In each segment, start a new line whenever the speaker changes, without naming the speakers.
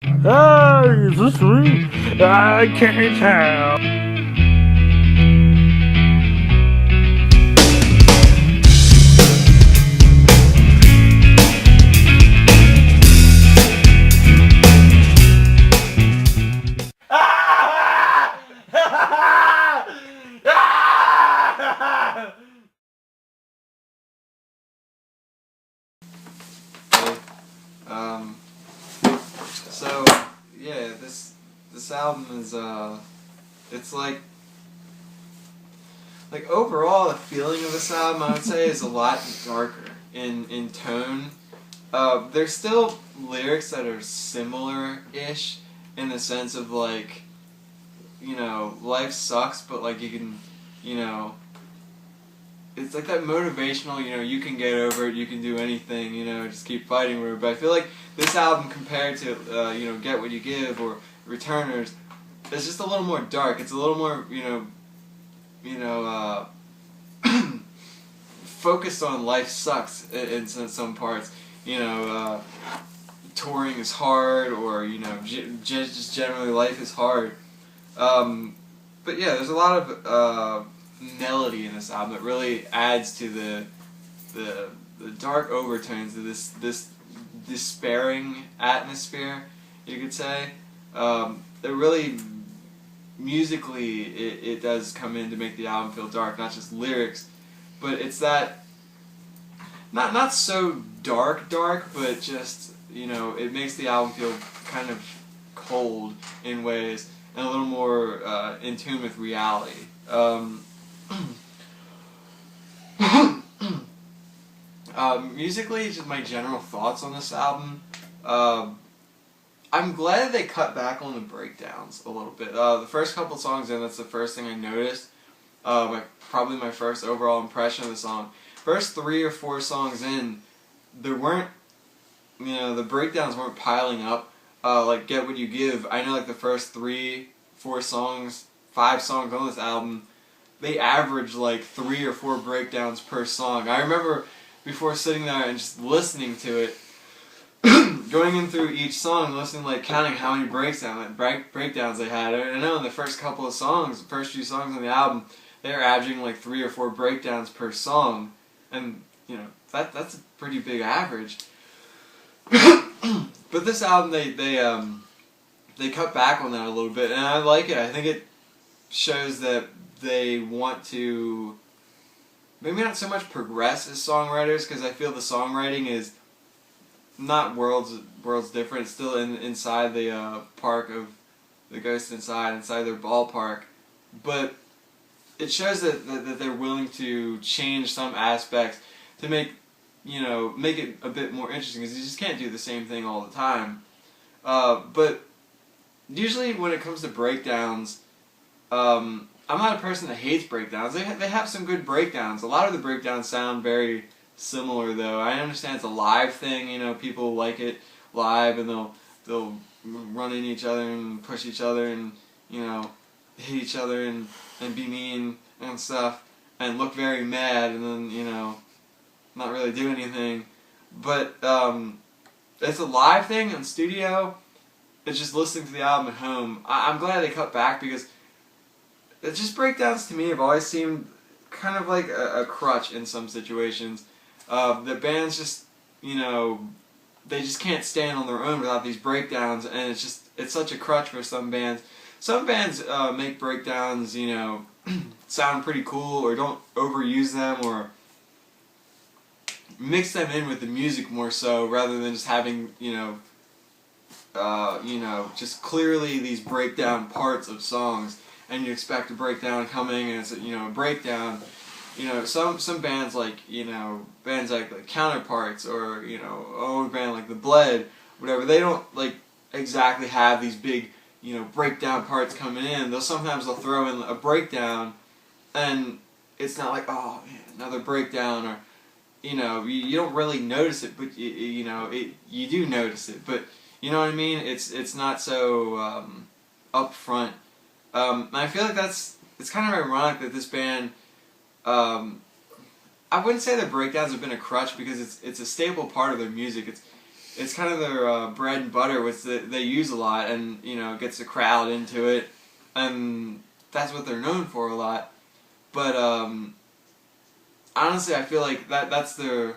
Ah, is this sweet? I can't tell.
Hey, um, so yeah, this album is it's like overall the feeling of this album I would say is a lot darker in tone. There's still lyrics that are similar-ish in the sense of like, life sucks, but like you can, you know, it's like that motivational, you can get over it, you can do anything, just keep fighting with it. But I feel like this album compared to, Get What You Give or Returners, it's just a little more dark. It's a little more, you know, focused on life sucks in some parts. Touring is hard, or just generally life is hard. But yeah, there's a lot of melody in this album that really adds to the dark overtones of this despairing atmosphere, you could say. It really musically it does come in to make the album feel dark, not just lyrics, but it's that not so dark, but just it makes the album feel kind of cold in ways and a little more in tune with reality. Musically, just my general thoughts on this album. I'm glad they cut back on the breakdowns a little bit. The first couple songs in, that's the first thing I noticed. Probably my first overall impression of the song. First 3 or 4 songs in, there weren't, the breakdowns weren't piling up. Like Get What You Give, I know like the first 3, 4 songs, 5 songs on this album, they average like 3 or 4 breakdowns per song. I remember before sitting there and just listening to it, going in through each song, listening, like counting how many breakdowns they had. I know in the first couple of songs, the first few songs on the album, they're averaging like 3 or 4 breakdowns per song, and that's a pretty big average. But this album, they cut back on that a little bit, and I like it. I think it shows that they want to maybe not so much progress as songwriters, because I feel the songwriting is not worlds different. It's still inside the park of the Ghost inside their ballpark, but it shows that they're willing to change some aspects to make it a bit more interesting, because you just can't do the same thing all the time. But usually when it comes to breakdowns, I'm not a person that hates breakdowns. They have some good breakdowns. A lot of the breakdowns sound very similar, though. I understand it's a live thing. People like it live, and they'll run into each other and push each other and hit each other and be mean and stuff and look very mad, and then not really do anything. But it's a live thing in studio. It's just listening to the album at home. I'm glad they cut back, because it's just breakdowns to me have always seemed kind of like a crutch in some situations. The bands just, they just can't stand on their own without these breakdowns, and it's such a crutch for some bands. Some bands make breakdowns, sound pretty cool, or don't overuse them, or mix them in with the music more so, rather than just having, just clearly these breakdown parts of songs, and you expect a breakdown coming, and it's a breakdown. Some bands like bands like Counterparts, or old band like The Bled, whatever. They don't like exactly have these big breakdown parts coming in. Sometimes they'll throw in a breakdown, and it's not like, oh man, another breakdown, or you don't really notice it, but you do notice it, but you know what I mean. It's not so upfront. And I feel like it's kind of ironic that this band, I wouldn't say that breakdowns have been a crutch, because it's a staple part of their music. it's kind of their bread and butter, which they use a lot, and you know, gets the crowd into it, and that's what they're known for a lot. But honestly, I feel like that's their,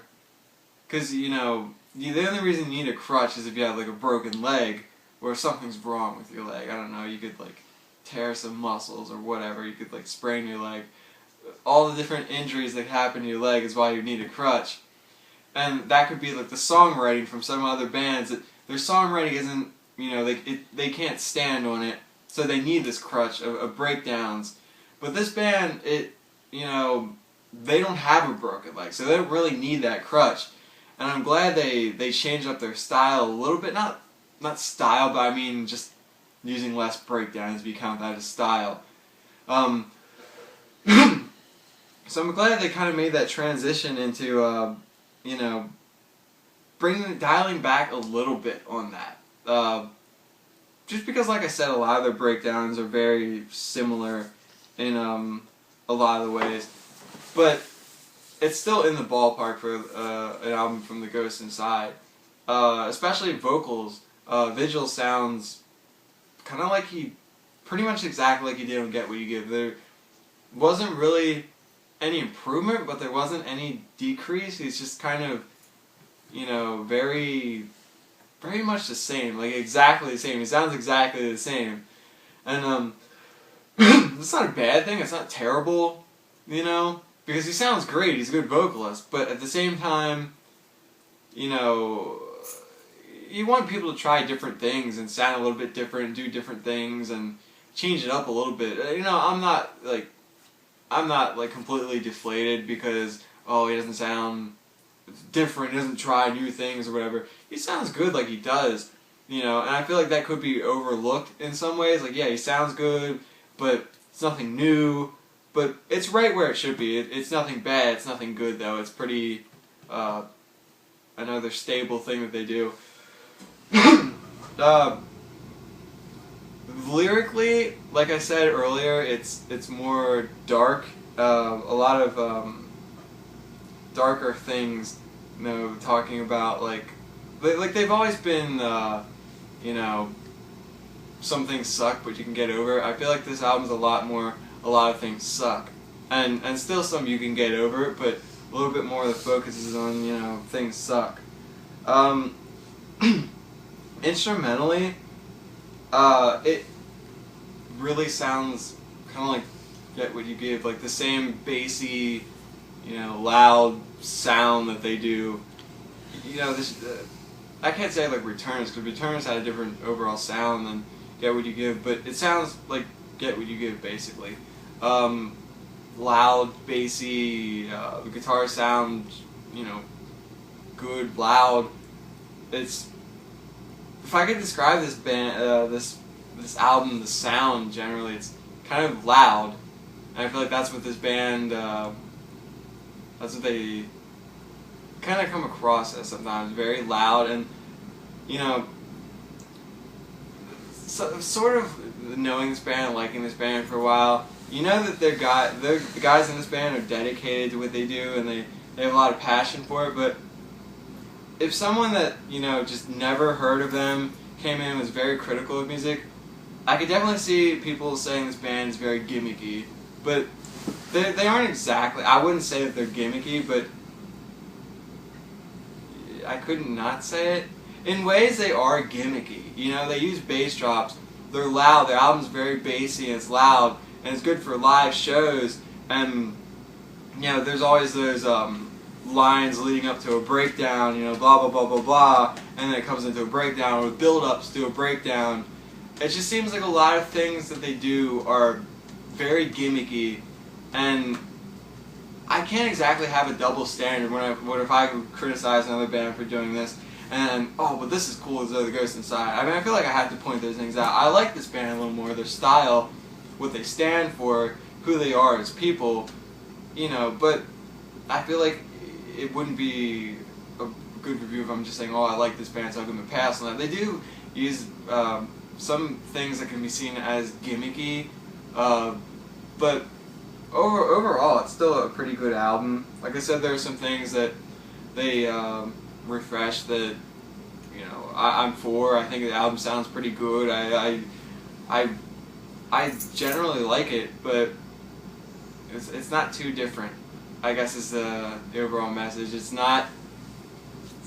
because you know, the only reason you need a crutch is if you have like a broken leg or something's wrong with your leg. I don't know, you could like tear some muscles or whatever. You could like sprain your leg. All the different injuries that happen to your leg is why you need a crutch. And that could be like the songwriting from some other bands. That their songwriting isn't, you know, they can't stand on it, so they need this crutch of breakdowns. But this band, you know, they don't have a broken leg, so they don't really need that crutch. And I'm glad they changed up their style a little bit. Not style, but I mean just using less breakdowns if you count that as style. So I'm glad they kind of made that transition into, you know, dialing back a little bit on that. Just because, like I said, a lot of their breakdowns are very similar in a lot of the ways. But it's still in the ballpark for an album from The Ghost Inside. Especially vocals. Vigil sounds kind of like pretty much exactly like he did on Get What You Give. There wasn't really any improvement, but there wasn't any decrease. He's just kind of, you know, very much the same, like exactly the same. He sounds exactly the same, and it's not a bad thing. It's not terrible, you know, because he sounds great. He's a good vocalist, but at the same time, you know, you want people to try different things and sound a little bit different, do different things, and change it up a little bit. You know, I'm not like completely deflated because, oh, he doesn't sound different, he doesn't try new things or whatever. He sounds good like he does, you know, and I feel like that could be overlooked in some ways. Like, yeah, he sounds good, but it's nothing new, but it's right where it should be. It's nothing bad, it's nothing good, though. It's pretty, another stable thing that they do. Lyrically, like I said earlier, it's more dark. A lot of darker things. You know, talking about like they've always been, you know, some things suck, but you can get over. I feel like this album's a lot of things suck, and still some you can get over, but a little bit more of the focus is on, you know, things suck. Instrumentally, it really sounds kind of like Get What You Give, like the same bassy, you know, loud sound that they do. You know, this I can't say like Returns, because Returns had a different overall sound than Get What You Give, but it sounds like Get What You Give basically. Loud, bassy, the guitar sound, you know, good, loud. It's, if I could describe this band, this album, the sound generally, it's kind of loud, and I feel like that's what this band, that's what they kind of come across as sometimes, very loud, and, you know, so, sort of knowing this band, liking this band for a while, you know that the guys in this band are dedicated to what they do, and they have a lot of passion for it, but if someone that, you know, just never heard of them came in and was very critical of music, I could definitely see people saying this band is very gimmicky, but they aren't exactly. I wouldn't say that they're gimmicky, but I couldn't not say it. In ways, they are gimmicky. You know, they use bass drops. They're loud. Their album's very bassy and it's loud, and it's good for live shows. And you know, there's always those lines leading up to a breakdown, you know, blah blah blah blah blah, and then it comes into a breakdown, or build-ups to a breakdown. It just seems like a lot of things that they do are very gimmicky, and I can't exactly have a double standard when if I could criticize another band for doing this, and oh, but this is cool as The Ghost Inside. I mean, I feel like I have to point those things out. I like this band a little more, their style, what they stand for, who they are as people, you know, but I feel like it wouldn't be a good review if I'm just saying, oh, I like this band, so I'll give them a pass on that. They do use some things that can be seen as gimmicky, but overall, it's still a pretty good album. Like I said, there are some things that they refresh that, I'm for. I think the album sounds pretty good. I generally like it, but it's not too different, I guess, is the overall message. It's not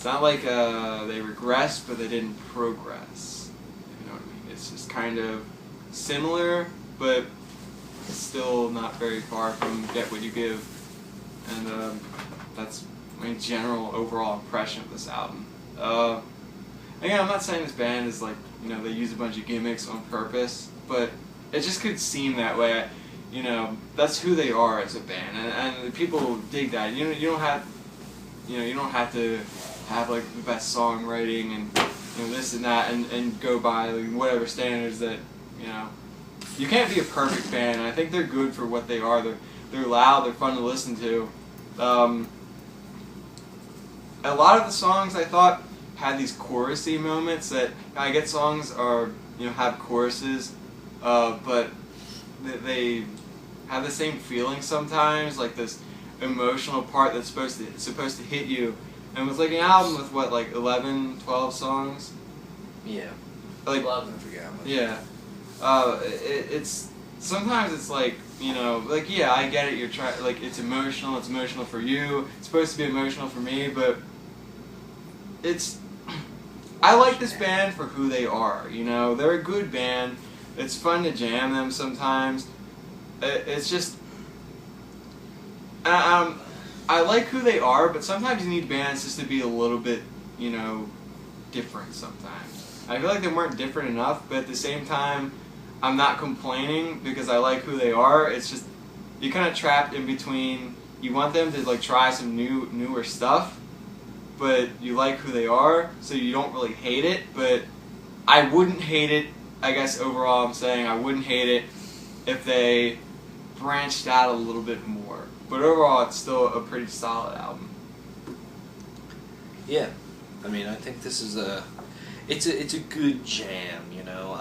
like they regressed, but they didn't progress. You know what I mean? It's just kind of similar, but still not very far from Get What You Give. And that's my general overall impression of this album. Again, I'm not saying this band is like, you know, they use a bunch of gimmicks on purpose, but it just could seem that way. You know, that's who they are as a band, and people dig that. You don't have to have like the best songwriting and, you know, this and that, and go by like, whatever standards that, you know. You can't be a perfect band. I think they're good for what they are. They're loud. They're fun to listen to. A lot of the songs I thought had these chorusy moments that I get songs are, you know, have choruses, but they have the same feeling sometimes, like this emotional part that's supposed to hit you. And it was like an album with what, like 11, 12 songs?
Yeah.
Like
11, I forget how much.
Yeah. It's sometimes it's like, you know, like, yeah, I get it. You're trying, like, it's emotional for you. It's supposed to be emotional for me, but I like this band for who they are. You know, they're a good band. It's fun to jam them sometimes. It's just, I like who they are, but sometimes you need bands just to be a little bit, you know, different sometimes. I feel like they weren't different enough, but at the same time, I'm not complaining because I like who they are. It's just, you're kind of trapped in between. You want them to like try some newer stuff, but you like who they are, so you don't really hate it. But I wouldn't hate it. I guess overall, I'm saying I wouldn't hate it if they branched out a little bit more. But overall, it's still a pretty solid album.
Yeah, I mean, I think this is it's a good jam, you know.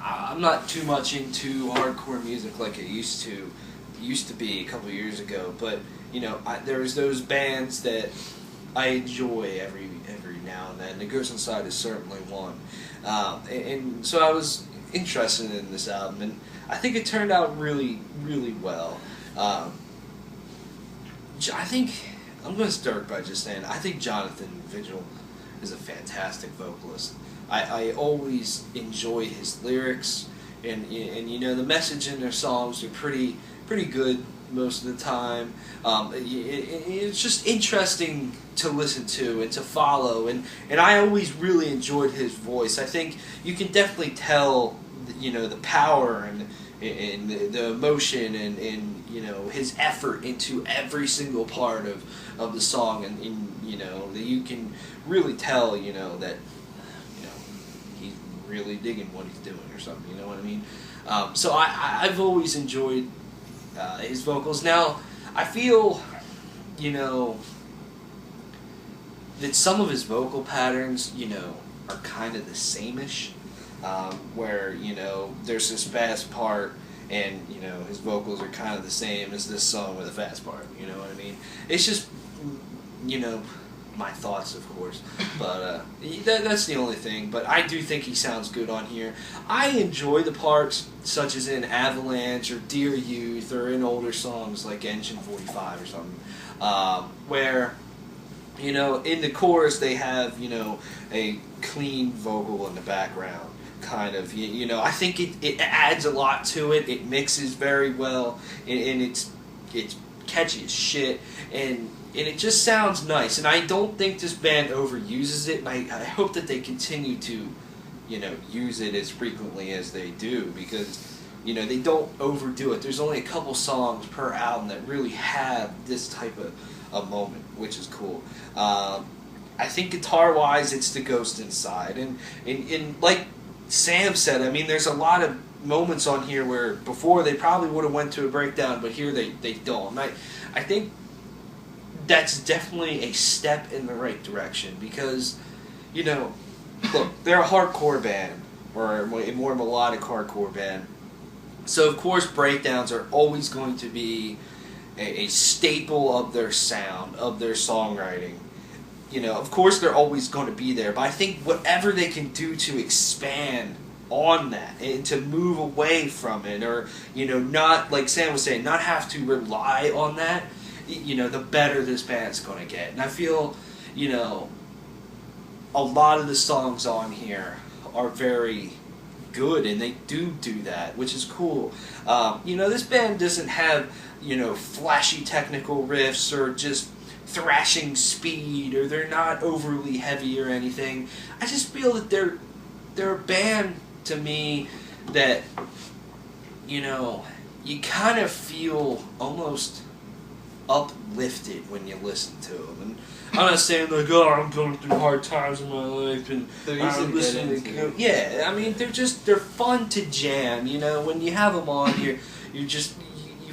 I'm not too much into hardcore music like it used to be a couple years ago, but you know, there's those bands that I enjoy every now and then. The Ghost Inside is certainly one, and so I was interested in this album, and I think it turned out really, really well. I think I'm going to start by just saying I think Jonathan Vigil is a fantastic vocalist. I always enjoy his lyrics, and you know, the message in their songs are pretty good most of the time. It's just interesting to listen to and to follow, and I always really enjoyed his voice. I think you can definitely tell, you know, the power and the emotion and you know, his effort into every single part of the song, and you know, that you can really tell, you know, that, you know, he's really digging what he's doing or something, you know what I mean? So I've always enjoyed his vocals. Now, I feel, you know, that some of his vocal patterns, you know, are kind of the same-ish, where, you know, there's this fast part, and, you know, his vocals are kind of the same as this song with a fast part, you know what I mean? It's just, you know, my thoughts, of course, but that's the only thing. But I do think he sounds good on here. I enjoy the parts such as in Avalanche or Dear Youth or in older songs like Engine 45 or something, where, you know, in the chorus they have, you know, a clean vocal in the background, kind of, you know. I think it adds a lot to it. It mixes very well, and it's catchy as shit, and it just sounds nice. And I don't think this band overuses it, and I hope that they continue to, you know, use it as frequently as they do, because, you know, they don't overdo it. There's only a couple songs per album that really have this type of a moment, which is cool. I think guitar-wise, it's the Ghost Inside, and like Sam said, I mean, there's a lot of moments on here where before they probably would have went to a breakdown, but here they don't. And I think that's definitely a step in the right direction, because, you know, look, they're a hardcore band, or a more melodic hardcore band, so of course breakdowns are always going to be a staple of their sound, of their songwriting. of course they're always going to be there, but I think whatever they can do to expand on that and to move away from it, or not, like Sam was saying, not have to rely on that, the better this band's going to get. And I feel, a lot of the songs on here are very good, and they do that, which is cool. This band doesn't have flashy technical riffs or just thrashing speed, or they're not overly heavy or anything. I just feel that they're a band to me that you kind of feel almost uplifted when you listen to them. And I'm not saying like, oh, I'm going through hard times in my life and I'm listening to yeah, I mean they're fun to jam. When you have them on, you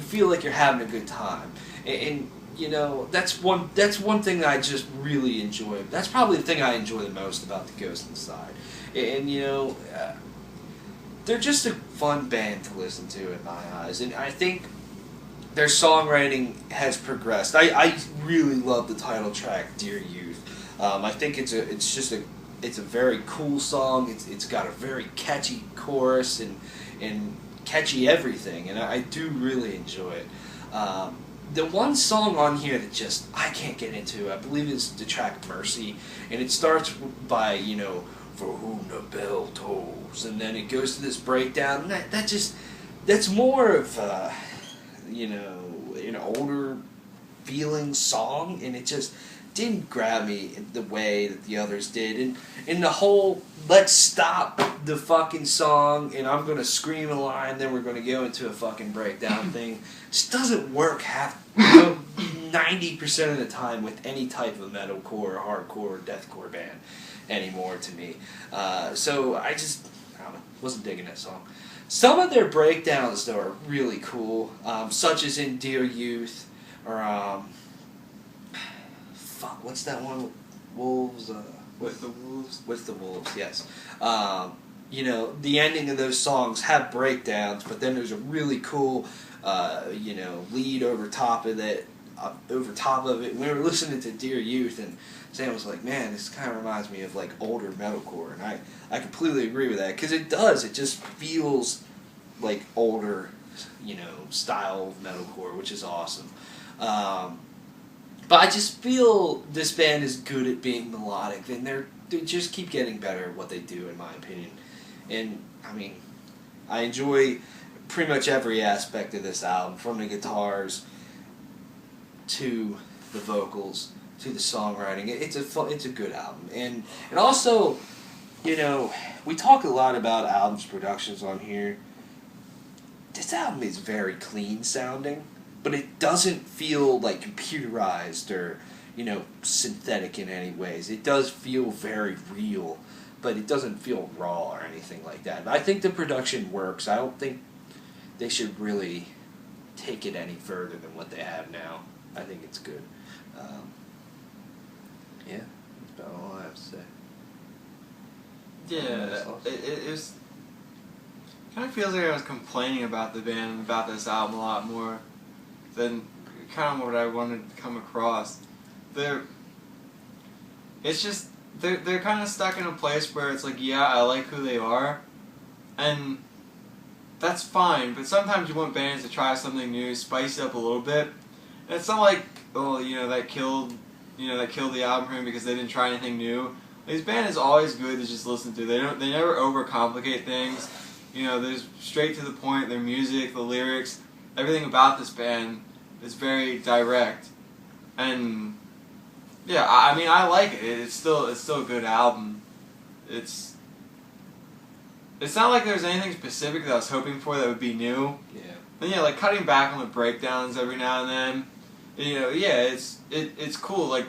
feel like you're having a good time, and that's one thing that I just really enjoy. That's probably the thing I enjoy the most about the Ghost Inside, and they're just a fun band to listen to in my eyes, and I think their songwriting has progressed. I really love the title track, "Dear Youth." I think it's a very cool song. It's got a very catchy chorus and catchy everything, and I do really enjoy it. The one song on here that I can't get into, I believe, is the track "Mercy," and it starts by "For whom the bell tolls," and then it goes to this breakdown. And that's more of an older feeling song, and it just didn't grab me the way that the others did. And in the whole, let's stop the fucking song and I'm gonna scream a line, then we're gonna go into a fucking breakdown thing, just doesn't work 90% of the time with any type of metalcore or hardcore or deathcore band anymore to me. So I don't know, wasn't digging that song. Some of their breakdowns, though, are really cool, such as in "Dear Youth," or, what's that one? Wolves?
With the Wolves?
With the Wolves, yes. The ending of those songs have breakdowns, but then there's a really cool, lead over top of it. We were listening to "Dear Youth," and Sam was like, "Man, this kind of reminds me of like older metalcore," and I completely agree with that, because it does. It just feels like older, style of metalcore, which is awesome. But I just feel this band is good at being melodic, and they just keep getting better at what they do, in my opinion. And I mean, I enjoy pretty much every aspect of this album, from the guitars to the vocals to the songwriting. It's a good album, and also, we talk a lot about albums productions on here. This album is very clean sounding, but it doesn't feel like computerized or synthetic in any ways. It does feel very real, but it doesn't feel raw or anything like that. But I think the production works. I don't think they should really take it any further than what they have now. I think it's good. Yeah, that's about all I have to say.
Yeah, it was kind of feels like I was complaining about the band and about this album a lot more than kind of what I wanted to come across. They're kind of stuck in a place where it's like, yeah, I like who they are, and that's fine, but sometimes you want bands to try something new, spice it up a little bit, and it's not like, oh, that killed the album for me because they didn't try anything new. This band is always good to just listen to. They never overcomplicate things. They're straight to the point. Their music, the lyrics, everything about this band is very direct, and yeah, I mean, I like it. It's still a good album. It's not like there's anything specific that I was hoping for that would be new.
Yeah.
And yeah, like cutting back on the breakdowns every now and then. Yeah, it's cool. Like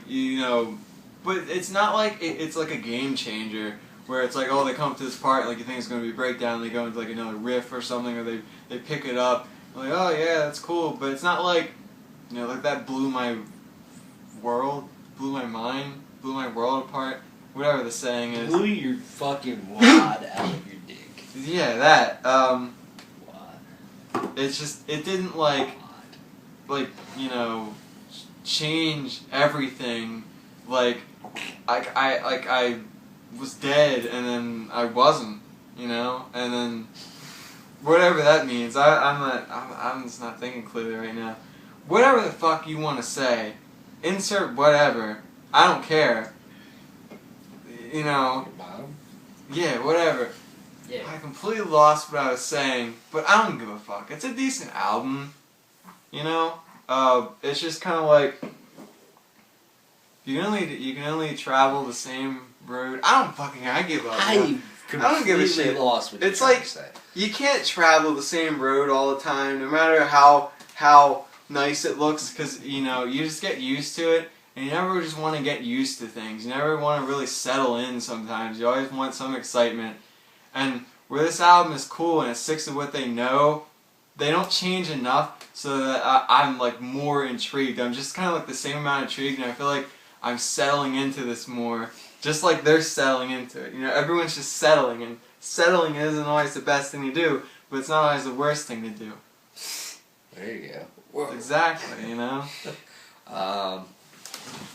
but it's not like it's like a game changer where it's like, oh, they come up to this part, like you think it's going to be a breakdown, and they go into like another riff or something, or they pick it up, like, oh yeah, that's cool, but it's not like, like that blew my mind, blew my world apart, whatever the saying is.
Blew your fucking wad out of your dick.
Yeah, that.
Wad.
It's just, it didn't like change everything like I was dead and then I wasn't, you know, and then whatever that means. I'm just not thinking clearly right now. Whatever the fuck you want to say, insert whatever. I don't care. You know. Yeah, whatever.
Yeah.
I completely lost what I was saying, but I don't give a fuck. It's a decent album, you know. It's just kind of like you can only travel the same road. I give up.
I
don't give a shit.
Lost what
It's
you're trying
like
to say.
you can't travel the same road all the time, no matter how nice it looks, because you know you just get used to it. And you never just want to get used to things. You never want to really settle in sometimes. You always want some excitement. And where this album is cool and it sticks to what they know, they don't change enough so that I'm like more intrigued. I'm just kind of like the same amount of intrigued, and I feel like I'm settling into this more. Just like they're settling into it. You know, everyone's just settling, and settling isn't always the best thing to do, but it's not always the worst thing to do.
There you go. Whoa.
Exactly, you know?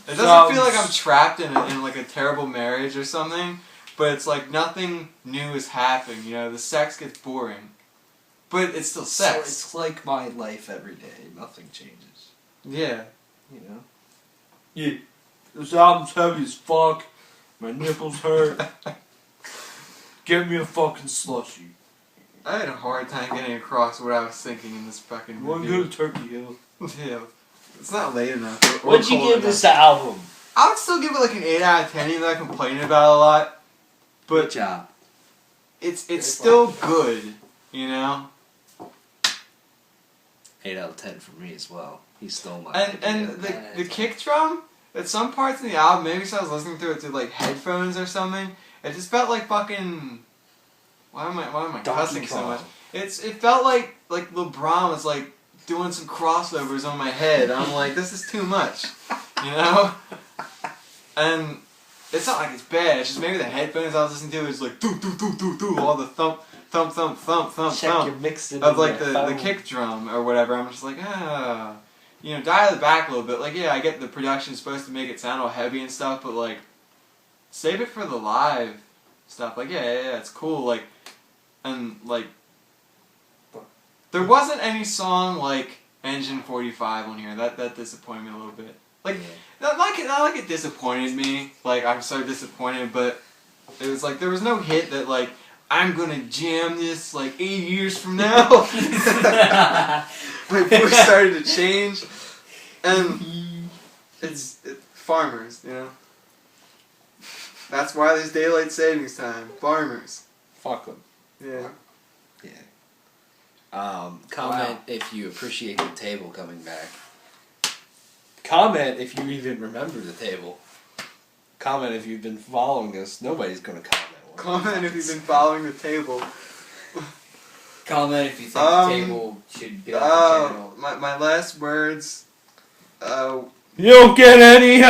It
So-
doesn't feel like I'm trapped in like a terrible marriage or something, but it's like nothing new is happening. You know, the sex gets boring, but it's still
So
sex.
it's like my life every day. Nothing changes.
Yeah.
You know.
Yeah. This album's heavy as fuck. My nipples hurt. Get me a fucking slushie.
I had a hard time getting across what I was thinking in this fucking
You wanna go
review.
to Turkey Hill?
Yeah. It's not late enough. or
What'd you
cold
give
enough.
this album?
I would still give it like an 8 out of 10, even though I complain about it a lot.
Good
But
job.
it's still good, you know?
8 out of 10 for me as well. He stole my
And
idea.
the kick drum, at some parts in the album, maybe because I was listening to it through like headphones or something, it just felt like fucking. Why am I
Donkey
cussing so
Kong.
much? It felt like LeBron was like doing some crossovers on my head. I'm like, this is too much, you know? And it's not like it's bad. It's just maybe the headphones I was listening to was like do all the thump
Check your
thump
mixing
of
in
like
your
the
phone.
kick drum or whatever. I'm just like, you know, dial it back a little bit. Like, yeah, I get the production's supposed to make it sound all heavy and stuff, but like, save it for the live stuff. Like, yeah, it's cool. Like, and like, there wasn't any song like Engine 45 on here. That disappointed me a little bit. Like, not like it disappointed me. Like, I'm so disappointed, but it was like there was no hit that like I'm gonna jam this like 8 years from now. My voice started to change, and it's farmers, you know. That's why there's daylight savings time. Farmers.
Fuck them.
Yeah.
Yeah. Comment if you appreciate the table coming back. Comment if you even remember the table. Comment if you've been following us. Nobody's gonna comment.
Comment if you've been following the table.
Comment if you think the table should get off the channel.
My last words.
You don't get any.